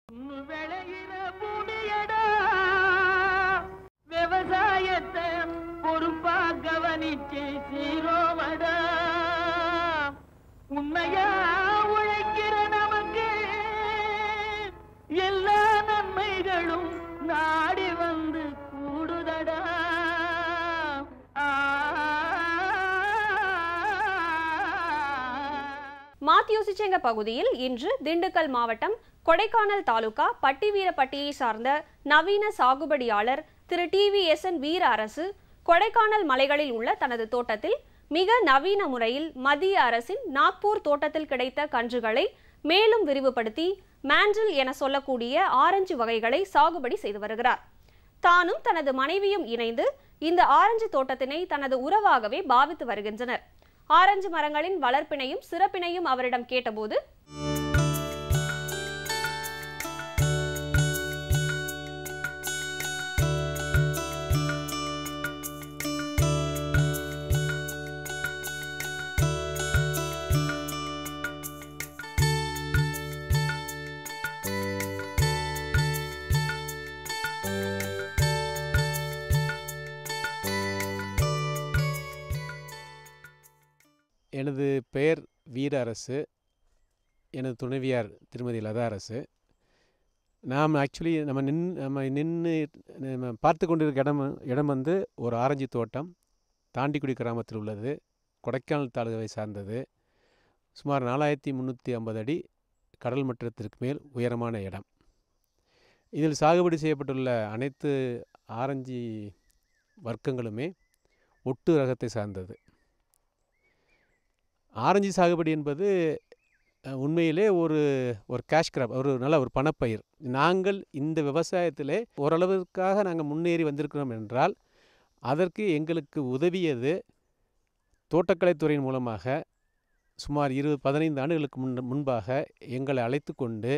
விளையிற பூமியடா விவசாயத்தை பொறுப்பா கவனிச்சு சீரோவடா உண்மையா உழைக்கிற நமக்கு எல்லா நன்மைகளும் நாடி வந்து கூடுதடா. மாத்தியோசிச்செங்க பகுதியில் இன்று திண்டுக்கல் மாவட்டம் கொடைக்கானல் தாலுகா பட்டிவீரப்பட்டியை சார்ந்த நவீன சாகுபடியாளர் திரு TVSN வீர அரசு கொடைக்கானல் மலைகளில் உள்ள தனது தோட்டத்தில் மிக நவீன முறையில் மத்திய அரசின் நாக்பூர் தோட்டத்தில் கிடைத்த கன்றுகளை மேலும் விரிவுபடுத்தி மாண்டில் என சொல்லக்கூடிய ஆரஞ்சு வகைகளை சாகுபடி செய்து வருகிறார். தானும் தனது மனைவியும் இணைந்து இந்த ஆரஞ்சு தோட்டத்தினை தனது உறவாகவே பாவித்து வருகின்றனர். ஆரஞ்சு மரங்களின் வளர்ப்பினையும் சிறப்பினையும் அவரிடம் கேட்டபோது, எனது பெயர் வீர அரசு. எனது துணைவியார் திருமதி லதா அரசு. நாம் ஆக்சுவலி நம்ம நின்று பார்த்து கொண்டிருக்க இடம் வந்து ஒரு ஆரஞ்சு தோட்டம் தாண்டிக்குடி கிராமத்தில் உள்ளது. கொடைக்கானல் தாலுகாவை சார்ந்தது. சுமார் 4350 அடி கடல் மட்டத்திற்கு மேல் உயரமான இடம். இதில் சாகுபடி செய்யப்பட்டுள்ள அனைத்து ஆரஞ்சு வர்க்கங்களுமே ஒட்டு ரகத்தை சார்ந்தது. ஆரஞ்சு சாகுபடி என்பது உண்மையிலே ஒரு கேஷ் கிராப், ஒரு பணப்பயிர். நாங்கள் இந்த விவசாயத்திலே ஓரளவுக்காக நாங்கள் முன்னேறி வந்திருக்கிறோம் என்றால் அதற்கு எங்களுக்கு உதவியது தோட்டக்கலைத்துறையின் மூலமாக சுமார் 15 ஆண்டுகளுக்கு முன்பாக எங்களை அழைத்து கொண்டு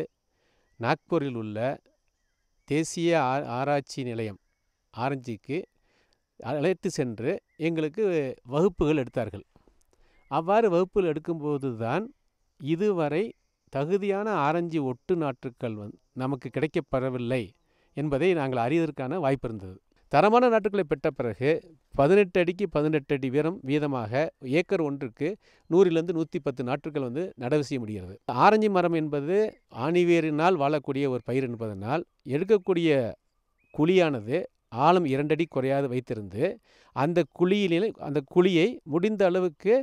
நாக்பூரில் உள்ள தேசிய ஆராய்ச்சி நிலையம் ஆரஞ்சுக்கு அழைத்து சென்று எங்களுக்கு வகுப்புகள் எடுத்தார்கள். அவ்வாறு வகுப்புகள் எடுக்கும்போது தான் இதுவரை தகுதியான ஆரஞ்சு ஒட்டு நாற்றுக்கள் நமக்கு கிடைக்கப்பெறவில்லை என்பதை நாங்கள் அறிவதற்கான வாய்ப்பு இருந்தது. தரமான நாற்றுக்களை பெற்ற பிறகு 18 அடிக்கு 18 அடி வீதமாக ஏக்கர் ஒன்றுக்கு 100லிருந்து 110 நாற்றுக்கள் நடவு செய்ய முடிகிறது. ஆரஞ்சு மரம் என்பது ஆணிவேரினால் வாழக்கூடிய ஒரு பயிர் என்பதனால் எடுக்கக்கூடிய குழியானது ஆழம் 2 அடி குறையாது வைத்திருந்து அந்த குழியை முடிந்த அளவுக்கு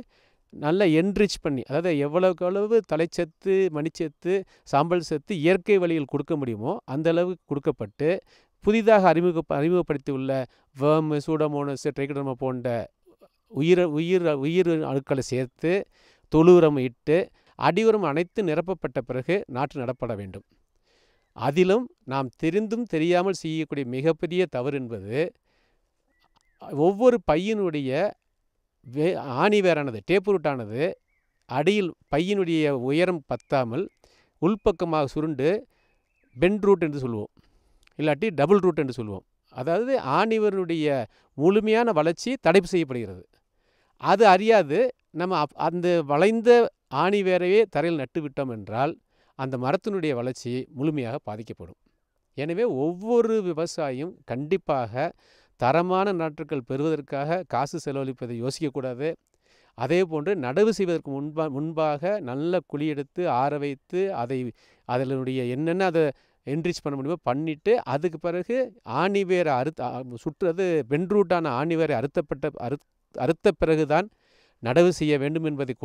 நல்லா என்ரிச் பண்ணி, அதாவது எவ்வளவுக்கு அளவு தலைச்சத்து, மணிச்சத்து, சாம்பல் சத்து இயற்கை வழியில் கொடுக்க முடியுமோ அந்த அளவுக்கு கொடுக்கப்பட்டு புதிதாக அறிமுகப்படுத்தி உள்ள வேர்ம், சூடோமோனஸ், ட்ரைகோடர்மா போன்ற உயிர் அணுக்களை சேர்த்து தொழு உரம் இட்டு அடியுரம் அனைத்து நிரப்பப்பட்ட பிறகு நாற்று நடப்பட வேண்டும். அதிலும் நாம் தெரிந்தும் தெரியாமல் செய்யக்கூடிய மிகப்பெரிய தவறு என்பது ஒவ்வொரு பையனுடைய ஆணிவேரானது டேப் ரூட்டானது அடியில் பையனுடைய உயரம் பத்தாமல் உள்பக்கமாக சுருண்டு பெண்ட் ரூட் என்று சொல்லுவோம், இல்லாட்டி டபுள் ரூட் என்று சொல்லுவோம். அதாவது ஆணிவேருடைய முழுமையான வளர்ச்சி தடை செய்யப்படுகிறது. அது அறியாது நம்ம அந்த வளைந்த ஆணிவேரையே தரையில் நட்டு விட்டோம் என்றால் அந்த மரத்தினுடைய வளர்ச்சி முழுமையாக பாதிக்கப்படும். எனவே ஒவ்வொரு விவசாயியும் கண்டிப்பாக தரமான நாற்றுக்கள் பெறுவதற்காக காசு செலவழிப்பதை யோசிக்கக்கூடாது. அதே போன்று நடவு செய்வதற்கு முன்பாக நல்ல குழி எடுத்து ஆற வைத்து அதனுடைய என்னென்ன அதை என்ரிச் பண்ண முடியுமோ பண்ணிவிட்டு அதுக்கு பிறகு ஆணிவேரை சுற்றுறது பெண்ட் ரூட்டான ஆணிவேரை அறுத்த பிறகுதான் நடவு செய்ய வேண்டும் என்பதை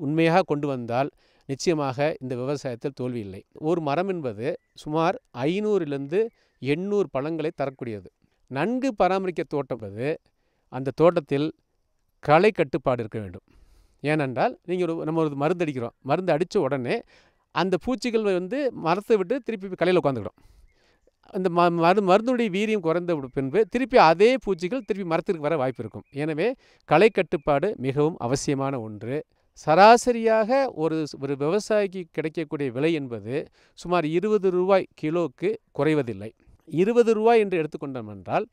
உண்மையாக கொண்டு வந்தால் நிச்சயமாக இந்த விவசாயத்தில் தோல்வி இல்லை. ஒரு மரம் என்பது சுமார் 500லிருந்து 800 பழங்களை தரக்கூடியது. நன்கு பராமரிக்க தோட்டம் என்பது அந்த தோட்டத்தில் களை கட்டுப்பாடு இருக்க வேண்டும். ஏனென்றால் நம்ம ஒரு மருந்து அடிக்கிறோம், மருந்து அடித்த உடனே அந்த பூச்சிகள் மரத்தை விட்டு திருப்பி கலையில் உட்காந்துக்கிறோம். அந்த மருந்துடைய வீரியம் குறைந்த பின்பு திருப்பி அதே பூச்சிகள் திருப்பி மரத்திற்கு வர வாய்ப்பு இருக்கும். எனவே களை கட்டுப்பாடு மிகவும் அவசியமான ஒன்று. சராசரியாக ஒரு விவசாயிக்கு கிடைக்கக்கூடிய விலை என்பது சுமார் 20 ரூபாய் கிலோவுக்கு குறைவதில்லை. 20 ரூபாய் என்று எடுத்துக்கொண்டோம் என்றால்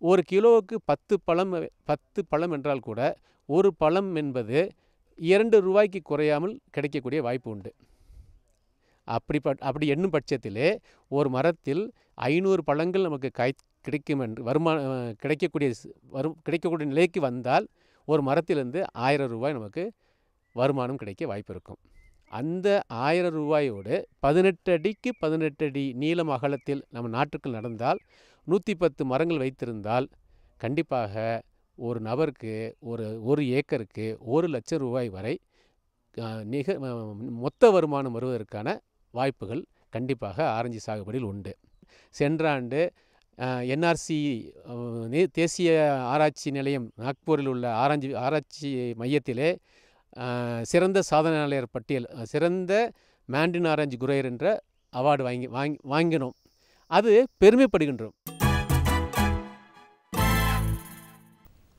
ஒரு கிலோவுக்கு 10 பழம் என்றால் கூட ஒரு பழம் என்பது 2 ரூபாய்க்கு குறையாமல் கிடைக்கக்கூடிய வாய்ப்பு உண்டு. அப்படி எண்ணும் பட்சத்திலே ஒரு மரத்தில் 500 பழங்கள் நமக்கு கிடைக்கும் என்று கிடைக்கக்கூடிய நிலைக்கு வந்தால் ஒரு மரத்திலிருந்து 1000 ரூபாய் நமக்கு வருமானம் கிடைக்க வாய்ப்பு இருக்கும். அந்த 1000 ரூபாயோடு 18 அடிக்கு 18 அடி நீளம் அகலத்தில் நம்ம நாட்டுக்குள் நடந்தால் 110 மரங்கள் வைத்திருந்தால் கண்டிப்பாக ஒரு நபருக்கு ஒரு ஏக்கருக்கு 1 லட்சம் ரூபாய் வரை மொத்த வருமானம் வருவதற்கான வாய்ப்புகள் கண்டிப்பாக ஆரஞ்சு சாகுபடியில் உண்டு. சென்ற ஆண்டு என்ஆர்சி தேசிய ஆராய்ச்சி நிலையம் நாக்பூரில் உள்ள ஆராய்ச்சி மையத்திலே சிறந்த சாதனையாளர் பட்டியல் சிறந்த மேண்டின் ஆரஞ்சு குரேயர் என்ற அவார்டு வாங்கினோம். அது பெருமைப்படுகின்றோம்.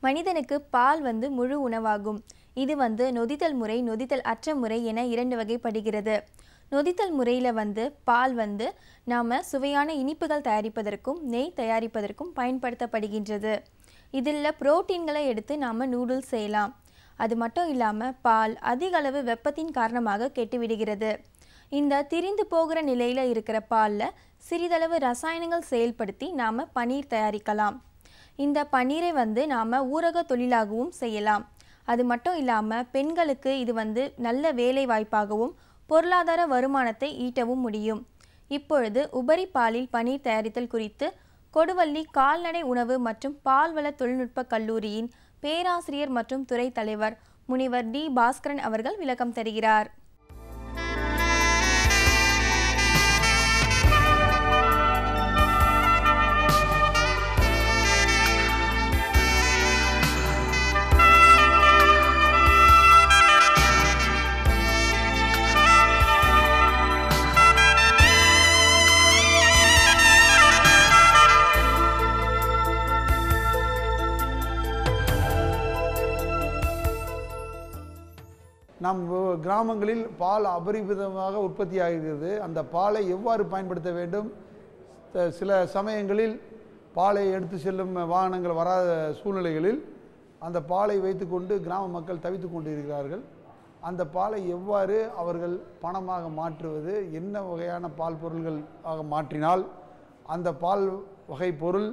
மனிதனுக்கு பால் முழு உணவாகும். இது நொதித்தல் முறை, நொதித்தல் அற்ற முறை என 2 வகைப்படுகிறது. நொதித்தல் முறையில் பால் நாம் சுவையான இனிப்புகள் தயாரிப்பதற்கும் நெய் தயாரிப்பதற்கும் பயன்படுத்தப்படுகின்றது. இதில் புரோட்டீன்களை எடுத்து நாம் நூடுல்ஸ் செய்யலாம். அது மட்டும் இல்லாமல் பால் அதிக அளவு வெப்பத்தின் காரணமாக கெட்டுவிடுகிறது. இந்த திரிந்து போகிற நிலையில் இருக்கிற பாலில் சிறிதளவு ரசாயனங்கள் செயல்படுத்தி நாம் பன்னீர் தயாரிக்கலாம். இந்த பன்னீரை நாம் ஊரக தொழிலாகவும் செய்யலாம். அது மட்டும் இல்லாமல் பெண்களுக்கு இது நல்ல வேலை வாய்ப்பாகவும் பொருளாதார வருமானத்தை ஈட்டவும் முடியும். இப்பொழுது உபரி பாலில் பன்னீர் தயாரித்தல் குறித்து கொடுவள்ளி கால்நடை உணவு மற்றும் பால்வள தொழில்நுட்ப கல்லூரியின் பேராசிரியர் மற்றும் துறை தலைவர் முனிவர் டி. பாஸ்கரன் அவர்கள் விளக்கம் தருகிறார். நம் கிராமங்களில் பால் அபரிமிதமாக உற்பத்தி ஆகிறது. அந்த பாலை எவ்வாறு பயன்படுத்த வேண்டும்? சில சமயங்களில் பாலை எடுத்து செல்லும் வாகனங்கள் வராத சூழ்நிலைகளில் அந்த பாலை வைத்துக்கொண்டு கிராம மக்கள் தவித்து கொண்டு இருக்கிறார்கள். அந்த பாலை எவ்வாறு அவர்கள் பணமாக மாற்றுவது, என்ன வகையான பால் பொருள்கள் ஆக மாற்றினால் அந்த பால் வகை பொருள்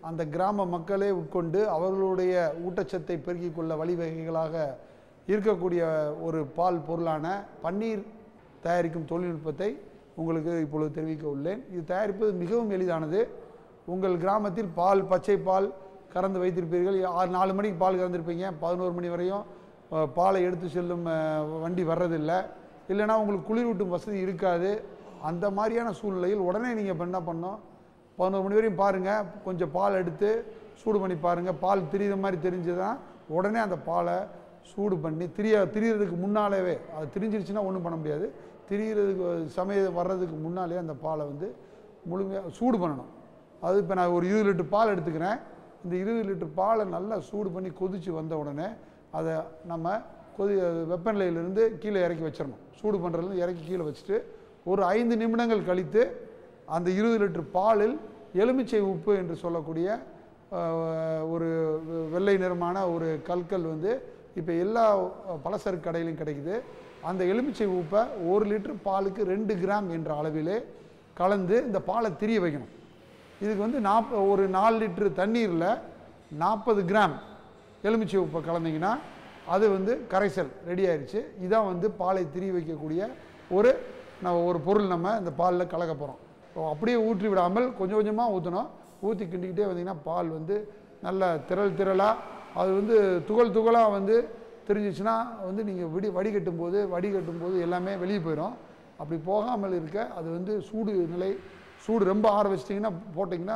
அந்த கிராம மக்களே உட்கொண்டு அவர்களுடைய ஊட்டச்சத்தை பெருக்கிக் கொள்ள வழிவகைகளாக இருக்கக்கூடிய ஒரு பால் பொருளான பன்னீர் தயாரிக்கும் தொழில்நுட்பத்தை உங்களுக்கு இப்பொழுது தெரிவிக்க உள்ளேன். இது தயாரிப்பது மிகவும் எளிதானது. உங்கள் கிராமத்தில் பால், பச்சை பால் கறந்து வைத்திருப்பீர்கள். 4 மணிக்கு பால் கறந்துருப்பீங்க, 11 மணி வரையும் பாலை எடுத்து செல்லும் வண்டி வர்றதில்லை. இல்லைனா உங்களுக்கு குளிரூட்டும் வசதி இருக்காது. அந்த மாதிரியான சூழ்நிலையில் உடனே நீங்கள் என்ன பண்ணோம், 11 மணி வரையும் பாருங்கள், கொஞ்சம் பால் எடுத்து சூடு பண்ணி பாருங்கள். பால் திரிகிற மாதிரி தெரிஞ்சுதான் உடனே அந்த பாலை சூடு பண்ணி திரியறதுக்கு முன்னாலேவே, அது திரிஞ்சிருச்சுன்னா ஒன்றும் பண்ண முடியாது, திரிகிறதுக்கு சமயம் வர்றதுக்கு முன்னாலே அந்த பாலை முழுமையாக சூடு பண்ணணும். அது இப்போ நான் ஒரு 20 லிட்டர் பால் எடுத்துக்கிறேன். இந்த 20 லிட்டர் பாலை நல்லா சூடு பண்ணி கொதித்து வந்த உடனே அதை நம்ம வெப்பநிலையிலிருந்து கீழே இறக்கி வச்சிடணும். சூடு பண்ணுறதுலேருந்து இறக்கி கீழே வச்சுட்டு ஒரு 5 நிமிடங்கள் கழித்து அந்த 20 லிட்டர் பாலில் எலுமிச்சை உப்பு என்று சொல்லக்கூடிய ஒரு வெள்ளை நிறமான ஒரு கற்கள் இப்போ எல்லா பலசரக்கு கடையிலும் கிடைக்குது. அந்த எலுமிச்சை உப்பை 1 லிட்டர் பாலுக்கு 2 கிராம் என்ற அளவிலே கலந்து இந்த பாலை திரிய வைக்கணும். இதுக்கு ஒரு 4 லிட்டர் தண்ணீரில் 40 கிராம் எலுமிச்சை உப்பை கலந்தீங்கன்னா அது கரைசல் ரெடி ஆயிடுச்சு. இதான் பாலை திரிய வைக்கக்கூடிய ஒரு பொருள் நம்ம இந்த பாலில் கலக்க போகிறோம். அப்படியே ஊற்றி விடாமல் கொஞ்சம் கொஞ்சமாக ஊற்றணும். ஊற்றி கிண்டிக்கிட்டே வந்தீங்கன்னா பால் நல்ல திரளாக அது துகள் துகளாக தெரிஞ்சிச்சுன்னா நீங்கள் வடிகட்டும் போது எல்லாமே வெளியே போயிடும். அப்படி போகாமல் இருக்க அது சூடு ரொம்ப ஆற வச்சிட்டிங்கன்னா போட்டிங்கன்னா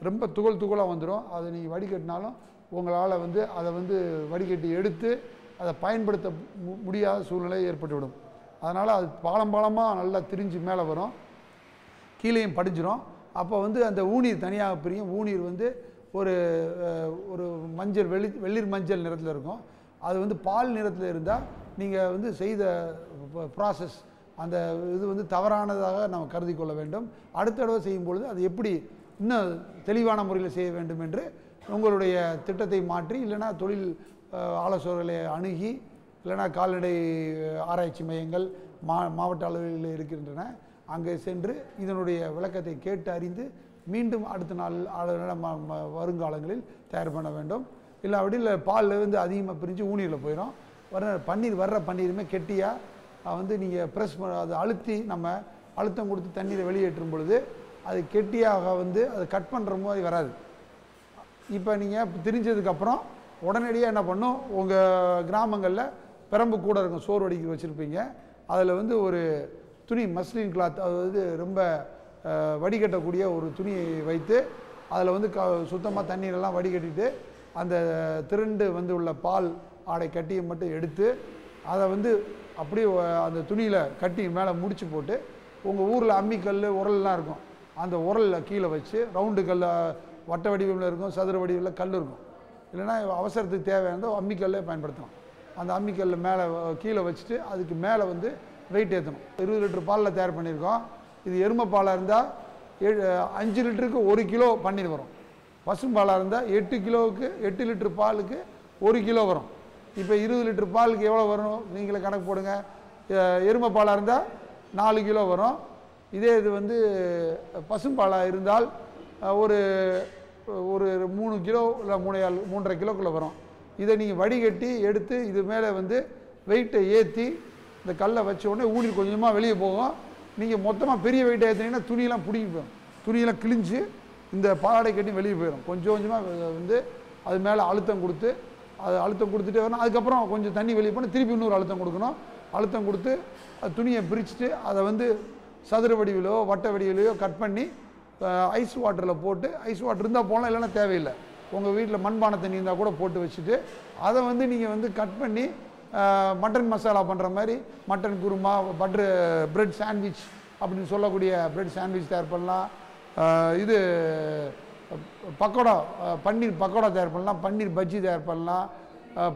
ரொம்ப துகளாக வந்துடும். அதை நீங்கள் வடிகட்டினாலும் உங்களால் அதை வடிகட்டி எடுத்து அதை பயன்படுத்த முடியாத சூழ்நிலை ஏற்பட்டுவிடும். அதனால் அது பாலமாக நல்லா திரிஞ்சு மேலே வரும், கீழேயும் படிஞ்சிடும். அப்போ அந்த ஊநீர் தனியாக பிரியும். ஊநீர் ஒரு மஞ்சள் வெளிர் மஞ்சள் நிறத்தில் இருக்கும். அது பால் நிறத்தில் இருந்தால் நீங்கள் செய்த ப்ராசஸ் அந்த இது தவறானதாக நாம் கருதி கொள்ள வேண்டும். அடுத்த தடவை செய்யும்பொழுது அது எப்படி இன்னும் தெளிவான முறையில் செய்ய வேண்டும் என்று உங்களுடைய திட்டத்தை மாற்றி இல்லைனா தொழில் ஆலோசகர்களை அணுகி இல்லைனா கால்நடை ஆராய்ச்சி மையங்கள் மாவட்ட அளவில் இருக்கின்றன. அங்கே சென்று இதனுடைய விளக்கத்தை கேட்டு அறிந்து மீண்டும் அடுத்த நாள் வருங்காலங்களில் தயார் பண்ண வேண்டும். இல்லாவிடில் பாலில் வந்து அதிகமாக பிரிஞ்சு ஊனியில் போயிடும். வர்ற பன்னீருமே கெட்டியாக வந்து நீங்கள் ப்ரெஸ் அதை அழுத்தி நம்ம அழுத்தம் கொடுத்து தண்ணீரை வெளியேற்றும் பொழுது அது கெட்டியாக வந்து அதை கட் பண்ணுற மாதிரி வராது. இப்போ நீங்கள் தெரிஞ்சதுக்கப்புறம் உடனடியாக என்ன பண்ணும், உங்கள் கிராமங்களில் பிரம்பு கூட இருக்கும், சோறு வடிக்க வச்சுருப்பீங்க. அதில் வந்து ஒரு துணி மஸ்லின் கிளாத், அதாவது ரொம்ப வடிகட்டக்கூடிய ஒரு துணியை வைத்து அதில் வந்து சுத்தமாக தண்ணீரெல்லாம் வடிகட்டிட்டு அந்த திரண்டு வந்து உள்ள பால் ஆடை கட்டியை மட்டும் எடுத்து அதை வந்து அப்படியே அந்த துணியில் கட்டி மேலே முடிச்சு போட்டு உங்கள் ஊரில் அம்மிக்கல் உரல்லாம் இருக்கும், அந்த உரலில் கீழே வச்சு ரவுண்டு கல் வட்ட வடிவில் இருக்கும், சதுர வடிவில் கல் இருக்கும். இல்லைன்னா அவசரத்துக்கு தேவையானதோ அம்மிக்கல்லே பயன்படுத்தலாம். அந்த அம்மிக்கல்ல மேலே கீழே வச்சுட்டு அதுக்கு மேலே வந்து வெயிட் ஏற்றணும். 20 லிட்டர் பாலில் தயார் பண்ணியிருக்கோம். இது எருமை பாலாக இருந்தால் 5 லிட்டருக்கு 1 கிலோ பன்னீர் வரும். பசும்பாலாக இருந்தால் 8 கிலோவுக்கு 8 லிட்டர் பாலுக்கு 1 கிலோ வரும். இப்போ 20 லிட்டர் பாலுக்கு எவ்வளோ வரும் நீங்களே கணக்கு போடுங்க. எருமை பாலாக இருந்தால் 4 கிலோ வரும். இதே இது வந்து பசும்பாலாக இருந்தால் ஒரு 3 கிலோ இல்லை 3.5 கிலோக்குள்ளே வரும். இதை நீங்கள் வடிகட்டி எடுத்து இது மேலே வந்து வெயிட்டை ஏற்றி இந்த கல்லை வச்ச உடனே ஊனி கொஞ்சமாக வெளியே போகும். நீங்கள் மொத்தமாக பெரிய வெயிட்டை ஏற்றினீங்கன்னா துணியெல்லாம் பிடிங்கி போயிடும், துணியெல்லாம் கிழிஞ்சு இந்த பாலாடை கட்டி வெளியே போயிடும். கொஞ்சம் கொஞ்சமாக வந்து அது மேலே அழுத்தம் கொடுத்து அது அழுத்தம் கொடுத்துட்டே வரணும். அதுக்கப்புறம் கொஞ்சம் தண்ணி வெளியே போனால் திருப்பி இன்னொரு அழுத்தம் கொடுக்கணும். அழுத்தம் கொடுத்து அது துணியை பிரிச்சுட்டு அதை வந்து சதுர வடிவிலோ வட்ட வடிவிலையோ கட் பண்ணி ஐஸ் வாட்டரில் போட்டு, ஐஸ் வாட்டர் இருந்தால் போகலாம், இல்லைன்னா தேவையில்லை. உங்கள் வீட்டில் மண்பானை தண்ணி இருந்தால் கூட போட்டு வச்சுட்டு அதை வந்து நீங்கள் வந்து கட் பண்ணி மட்டன் மசாலா பண்ணுற மாதிரி மட்டன் குருமா, பிரெட் சாண்ட்விச் அப்படின்னு சொல்லக்கூடிய பிரெட் சாண்ட்விச் தயார் பண்ணலாம். இது பக்கோடா, பன்னீர் பக்கோடா தயார் பண்ணலாம், பன்னீர் பஜ்ஜி தயார் பண்ணலாம்,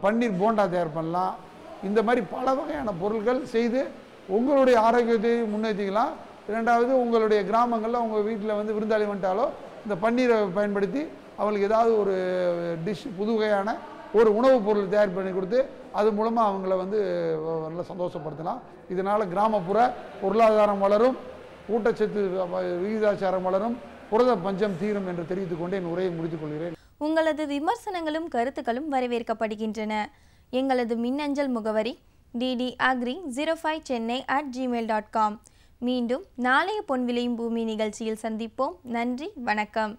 பன்னீர் போண்டா தயார் பண்ணலாம். இந்த மாதிரி பல வகையான பொருட்கள் செய்து உங்களுடைய ஆரோக்கியத்தை முன்னேற்றிக்கலாம். இரண்டாவது, உங்களுடைய கிராமங்களில் உங்கள் வீட்டில் வந்து விருந்தாளி வந்துட்டாலோ இந்த பன்னீரை பயன்படுத்தி அவங்களுக்கு ஏதாவது ஒரு டிஷ், புது வகையான ஒரு உணவுப் பொருள் தயார் பண்ணி கொடுத்து அது மூலமாக அவங்கள வந்து நல்லா சந்தோஷப்படுத்தலாம். இதனால் கிராமப்புற பொருளாதாரம் வளரும், ஊட்டச்சத்து விகிதாச்சாரம் வளரும், புரத பஞ்சம் தீரும் என்று தெரிவித்துக் கொண்டு என் உரையை முடித்துக் கொள்கிறேன். உங்களது விமர்சனங்களும் கருத்துக்களும் வரவேற்கப்படுகின்றன. எங்களது மின்னஞ்சல் முகவரி ddagri05chennai@gmail.com. மீண்டும் நாளைய பொன் விளையும் பூமி நிகழ்ச்சியில் சந்திப்போம். நன்றி, வணக்கம்.